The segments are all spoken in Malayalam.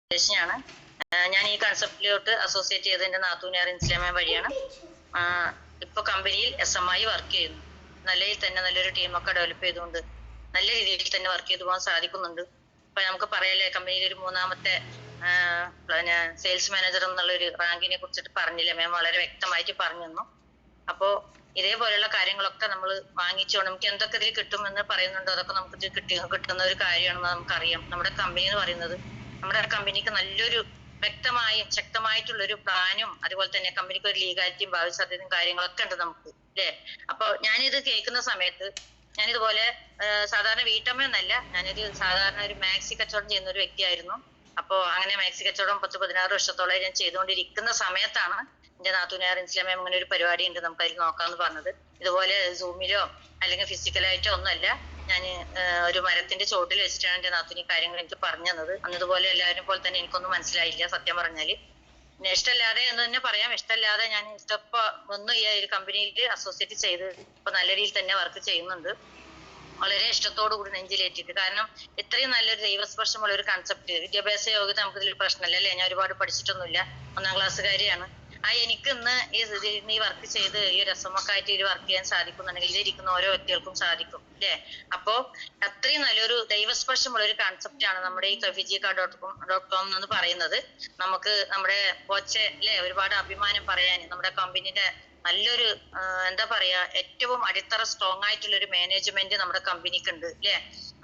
സ്വദേശിയാണ്. ഞാൻ ഈ കൺസെപ്റ്റിലോട്ട് അസോസിയേറ്റ് ചെയ്ത് എൻ്റെ നാത്തൂനാർ ഇൻസ്ലാമ വഴിയാണ്. ഇപ്പൊ കമ്പനിയിൽ SMI വർക്ക് ചെയ്യുന്നു. നല്ലതിൽ തന്നെ നല്ലൊരു ടീമൊക്കെ ഡെവലപ്പ് ചെയ്തുകൊണ്ട് നല്ല രീതിയിൽ തന്നെ വർക്ക് ചെയ്തു പോകാൻ സാധിക്കുന്നുണ്ട്. ഇപ്പൊ നമുക്ക് പറയാല്ലേ, കമ്പനിയിൽ ഒരു മൂന്നാമത്തെ സെയിൽസ് മാനേജർ എന്നുള്ളൊരു റാങ്കിനെ കുറിച്ചിട്ട് പറഞ്ഞില്ല മാം, വളരെ വ്യക്തമായിട്ട് പറഞ്ഞു തന്നു. അപ്പോ ഇതേപോലെയുള്ള കാര്യങ്ങളൊക്കെ നമ്മൾ വാങ്ങിച്ചോണം. നമുക്ക് എന്തൊക്കെ ഇതിൽ കിട്ടുമെന്ന് പറയുന്നുണ്ടോ, അതൊക്കെ നമുക്ക് ഇത് കിട്ടുന്ന ഒരു കാര്യമാണെന്ന് നമുക്കറിയാം. നമ്മുടെ കമ്പനി എന്ന് പറയുന്നത്, നമ്മുടെ കമ്പനിക്ക് നല്ലൊരു വ്യക്തമായും ശക്തമായിട്ടുള്ള ഒരു പ്ലാനും അതുപോലെ തന്നെ കമ്പനിക്ക് ഒരു ലീഗാലിറ്റിയും ഭാവി സാധ്യതയും കാര്യങ്ങളൊക്കെ ഉണ്ട് നമുക്ക്, അല്ലേ? അപ്പൊ ഞാനിത് കേൾക്കുന്ന സമയത്ത് ഞാനിതുപോലെ സാധാരണ വീട്ടമ്മയൊന്നല്ല, ഞാനൊരു സാധാരണ ഒരു മാക്സി കച്ചവടം ചെയ്യുന്ന ഒരു വ്യക്തിയായിരുന്നു. അപ്പോ അങ്ങനെ മാക്സി കച്ചവടം 16 വർഷത്തോളം ഞാൻ ചെയ്തുകൊണ്ടിരിക്കുന്ന സമയത്താണ് എന്റെ നാത്തൂനാർ ഇൻസ്ലാമ അങ്ങനെ ഒരു പരിപാടി ഉണ്ട്, നമുക്ക് അതിൽ നോക്കാന്ന് പറഞ്ഞത്. ഇതുപോലെ സൂമിലോ അല്ലെങ്കിൽ ഫിസിക്കലായിട്ടോ ഒന്നുമല്ല, ഞാൻ ഒരു മരത്തിന്റെ ചോട്ടിൽ വെച്ചിട്ടാണ് എന്റെ നാത്തൂനി കാര്യങ്ങൾ എനിക്ക് പറഞ്ഞു തന്നത്. അന്നതുപോലെ എല്ലാവരും പോലെ തന്നെ എനിക്കൊന്നും മനസ്സിലായില്ല സത്യം പറഞ്ഞാല്. പിന്നെ ഇഷ്ടമല്ലാതെ എന്ന് തന്നെ പറയാം, ഇഷ്ടമല്ലാതെ ഞാൻ ഇഷ്ടപ്പോ ഒന്നും ഈ ഒരു കമ്പനിയിൽ അസോസിയേറ്റ് ചെയ്ത് ഇപ്പൊ നല്ല രീതിയിൽ തന്നെ വർക്ക് ചെയ്യുന്നുണ്ട്, വളരെ ഇഷ്ടത്തോടു കൂടി നെഞ്ചിലേറ്റിട്ട്. കാരണം ഇത്രയും നല്ലൊരു ദൈവസ്പർശമുള്ള ഒരു കൺസെപ്റ്റ്, വിദ്യാഭ്യാസ യോഗ്യത നമുക്ക് ഇതിൽ പ്രശ്നമില്ല, അല്ലേ? ഞാൻ ഒരുപാട് പഠിച്ചിട്ടൊന്നുമില്ല, 1ാം ക്ലാസ്സുകാരിയാണ്. എനിക്ക് ഇന്ന് ഈ വർക്ക് ചെയ്ത് ഈ ഒരു രസമൊക്കെയായിട്ട് ഈ വർക്ക് ചെയ്യാൻ സാധിക്കുന്നുണ്ടെങ്കിൽ ഇതിരിക്കുന്ന ഓരോ വ്യക്തികൾക്കും സാധിക്കും, അല്ലേ? അപ്പോ അത്രയും നല്ലൊരു ദൈവസ്പർശമുള്ള ഒരു കൺസെപ്റ്റ് ആണ് നമ്മുടെ ഈ kafijika.com എന്ന് പറയുന്നത്. നമുക്ക് നമ്മുടെ കൊച്ചെ, അല്ലെ, ഒരുപാട് അഭിമാനം പറയാൻ നമ്മുടെ കമ്പനിയുടെ നല്ലൊരു എന്താ പറയാ, ഏറ്റവും അടിത്തറ സ്ട്രോങ് ആയിട്ടുള്ള ഒരു മാനേജ്മെന്റ് നമ്മുടെ കമ്പനിക്ക് ഉണ്ട്, അല്ലെ?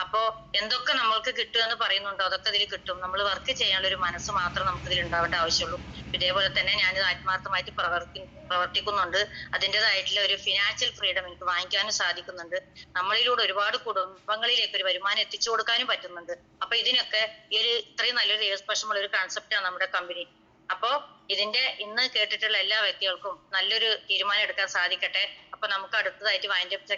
അപ്പോ എന്തൊക്കെ നമ്മൾക്ക് കിട്ടുമെന്ന് പറയുന്നുണ്ടോ, അതൊക്കെ ഇതിൽ കിട്ടും. നമ്മൾ വർക്ക് ചെയ്യാനുള്ള ഒരു മനസ്സ് മാത്രം നമുക്ക് ഇതിൽ ഉണ്ടാവേണ്ട ആവശ്യമുള്ളൂ. ഇതേപോലെ തന്നെ ഞാനിത് ആത്മാർത്ഥമായിട്ട് പ്രവർത്തിക്കുന്നുണ്ട്. അതിൻ്റെതായിട്ടുള്ള ഒരു ഫിനാൻഷ്യൽ ഫ്രീഡം എനിക്ക് വാങ്ങിക്കാനും സാധിക്കുന്നുണ്ട്. നമ്മളിലൂടെ ഒരുപാട് കുടുംബങ്ങളിലേക്ക് ഒരു വരുമാനം എത്തിച്ചു കൊടുക്കാനും പറ്റുന്നുണ്ട്. അപ്പൊ ഇതിനൊക്കെ ഈ ഒരു ഇത്രയും നല്ലൊരു ദൈവസ്പർശമുള്ള ഒരു കൺസെപ്റ്റാണ് നമ്മുടെ കമ്പനി. അപ്പോ ഇതിന്റെ ഇന്ന് കേട്ടിട്ടുള്ള എല്ലാ വ്യക്തികൾക്കും നല്ലൊരു തീരുമാനം എടുക്കാൻ സാധിക്കട്ടെ. അപ്പൊ നമുക്ക് അടുത്തതായിട്ട് വൈൻഡ് അപ്പ്